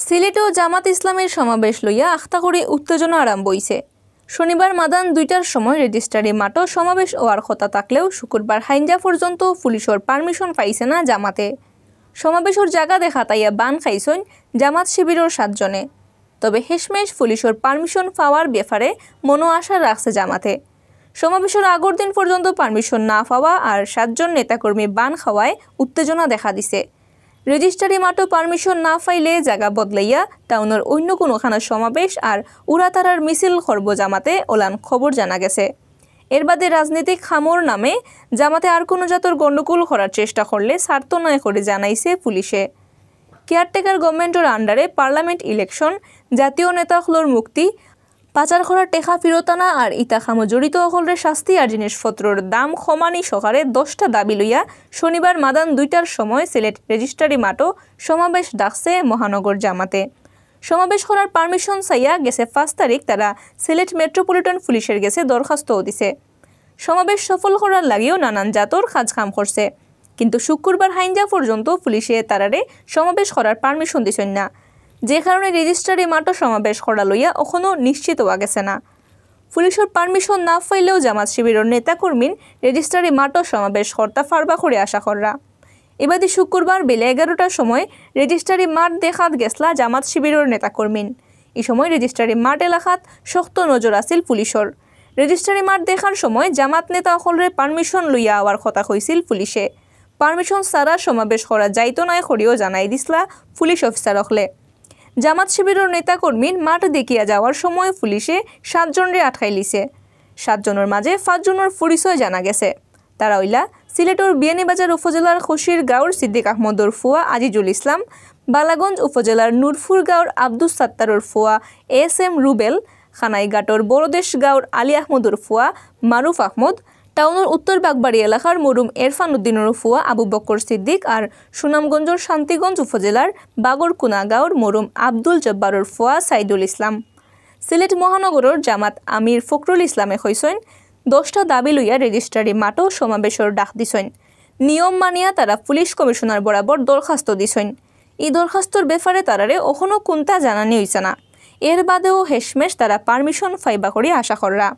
সিলেটেও জামাত ইসলামের সমাবেশ লইয়া আখতাকরি উত্তেজনা আরম্ভ হইছে। শনিবার মাদান ২টার সময় রেজিস্ট্রারি মাঠও সমাবেশ হওয়ার কথা থাকলেও শুক্রবার হাইঞ্জা পর্যন্ত পুলিশের পারমিশন পাইছে না জামাতে। সমাবেশের জায়গা দেখা তাইয়া বান খাইছেন জামাত শিবিরের ৭ জনে। তবে হেশমেশ পুলিশের পারমিশন পাওয়ার ব্যাপারে মনো আশা রাখছে জামাতে। সমাবেশের আগের দিন পর্যন্ত পারমিশন না পাওয়া আর ৭ জন নেতাকর্মী বান খাওয়ায় উত্তেজনা দেখা দিছে। রেজিস্ট্রারি মাঠও পারমিশন না পাইলে জায়গা বদলাইয়া টাউনের অন্য কোনোখানে সমাবেশ আর উড়াতারার মিছিল করব জামাতে ওলান খবর জানা গেছে। এর বাদে রাজনৈতিক খামর নামে জামাতে আর কোনো জাতর গণ্ডগোল করার চেষ্টা করলে স্বার্থ নয় করে জানাইছে পুলিশে। কেয়ারটেকার গভর্নমেন্টের আন্ডারে পার্লামেন্ট ইলেকশন, জাতীয় নেতাগুলোর মুক্তি, পাচার করার টেকা ফিরতানা আর ইতা খামো জড়িত হলরে শাস্তি আর জিনিসপত্রের দাম কমানি সহকারে 10টা দাবি লইয়া শনিবার মাদান ২টার সময় সিলেট রেজিস্ট্রারি মাঠও সমাবেশ ডাকছে মহানগর জামাতে। সমাবেশ করার পারমিশন চাইয়া গেছে ৫ তারিখ তারা সিলেট মেট্রোপলিটন পুলিশের গেছে দরখাস্তও দিছে। সমাবেশ সফল করার লাগেও নানান জাতর কাজকাম করছে, কিন্তু শুক্রবার হাইঞ্জা পর্যন্ত পুলিশে তারারে সমাবেশ করার পারমিশন দিছেন না, যে কারণে রেজিস্ট্রারি মাঠও সমাবেশ করা লইয়া এখনও নিশ্চিত হওয়া গেছে না। পুলিশের পারমিশন না পাইলেও জামাত শিবিরের নেতাকর্মী রেজিস্ট্রারি মাঠও সমাবেশ করতে পারবা করে আশা কররা। এবারে শুক্রবার বেলা ১১টার সময় রেজিস্ট্রারি মাঠ দেখাত গেছলা জামাত শিবিরের নেতাকর্মী। এই সময় রেজিস্ট্রারি মাঠ এলাকাত শক্ত নজর আছিল পুলিশের। রেজিস্ট্রারি মাঠ দেখার সময় জামাত নেতা সকলের পারমিশন লইয়া আওয়ার কথা কইছিল পুলিশে। পারমিশন ছাড়া সমাবেশ করা যাইতো নয় করিও জানাই দিছলা পুলিশ অফিসার হলে। জামাত শিবিরের নেতাকর্মী মাঠ দেখিয়া যাওয়ার সময় পুলিশে ৭ জনরে আটকাই লিছে। ৭ জনের মাঝে ৫ জনের পরিচয় জানা গেছে। তারা হইলা সিলেটের বিয়ানীবাজার উপজেলার খসির গাঁওর সিদ্দিক আহমদর ফুয়া আজিজুল ইসলাম, বালাগঞ্জ উপজেলার নূরপুর গাঁওর আব্দুস সাত্তারর ফুয়া SM রুবেল, খানাইঘাটর বড়দেশ গাঁওর আলী আহমদর ফুয়া মারুফ আহমদ, টাউনের উত্তর বাগবাড়ি এলাকার মরুম এরফান উদ্দিনের ফুয়া আবু বকর সিদ্দিক আর সুনামগঞ্জের শান্তিগঞ্জ উপজেলার বাগরকুনা গাঁওর মরুম আব্দুল জব্বারের ফুয়া সাইদুল ইসলাম। সিলেট মহানগরের জামাত আমির ফখরুল ইসলামে কইছেন 10টা দাবি লইয়া রেজিস্ট্রারি মাঠও সমাবেশের ডাক দিছেন। নিয়ম মানিয়া তারা পুলিশ কমিশনার বরাবর দরখাস্ত দিছেন। এই দরখাস্তর ব্যাপারে তারারে এখনও কোনটা জানানি হইছে না। এর বাদেও হেশমেশ তারা পারমিশন ফাইবা করে আশা কররা।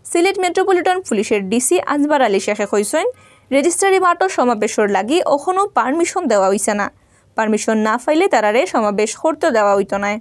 সিলেট মেট্রোপলিটন পুলিশের ডিসি আজবার আলী শেখে কইছেন রেজিস্ট্রারি মাঠও সমাবেশের লাগি এখনও পারমিশন দেওয়া হইছে না। পারমিশন না পাইলে তারারে সমাবেশ করতে দেওয়া হইতো না।